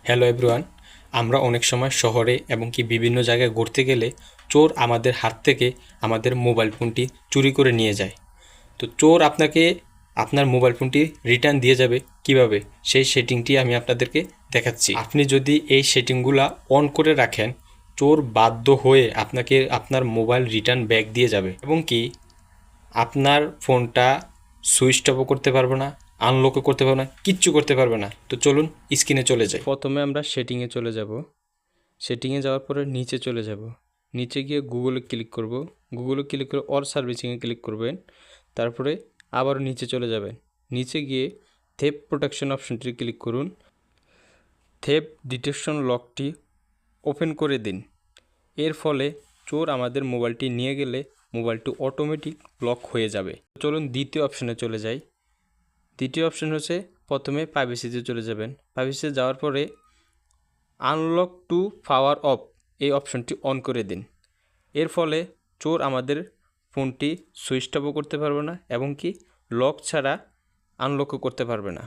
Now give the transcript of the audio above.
Hello everyone. আমরা অনেক সময় শহরে এবং কি বিভিন্ন জায়গায় ঘুরতে গেলে চোর আমাদের হাত থেকে আমাদের মোবাইল ফোনটি চুরি করে নিয়ে যায়। তো চোর আপনাকে আপনার মোবাইল ফোনটি রিটার্ন দিয়ে যাবে কিভাবে, সেই সেটিংটি আমি আপনাদেরকে দেখাচ্ছি। আপনি যদি এই সেটিংগুলা অন করে রাখেন, চোর বাধ্য হয়ে আপনাকে আপনার মোবাইল রিটার্ন ব্যাক দিয়ে যাবে এবং কি আপনার ফোনটা সুইচ অফও করতে পারবে না, আনলকও করতে পারবে না, কিচ্ছু করতে পারবে না। তো চলুন স্ক্রিনে চলে যাই। প্রথমে আমরা সেটিংয়ে চলে যাব। সেটিংয়ে যাওয়ার পরে নিচে চলে যাব। নিচে গিয়ে গুগলে ক্লিক করব। গুগলে ক্লিক করে অল সার্ভিসিংয়ে ক্লিক করবেন। তারপরে আবার নিচে চলে যাবেন। নিচে গিয়ে থেফট প্রোটেকশন অপশনটি ক্লিক করুন। থেফট ডিটেকশন লকটি ওপেন করে দিন। এর ফলে চোর আমাদের মোবাইলটি নিয়ে গেলে মোবাইলটি অটোমেটিক লক হয়ে যাবে। চলুন দ্বিতীয় অপশনে চলে যাই। দ্বিতীয় অপশন হচ্ছে প্রথমে প্রাইভেসিতে চলে যাবেন। প্রাইভেসিতে যাওয়ার পরে আনলক টু পাওয়ার অফ এই অপশনটি অন করে দিন। এর ফলে চোর আমাদের ফোনটি সুইচ অফও করতে পারবে না এবং কি লক ছাড়া আনলকও করতে পারবে না।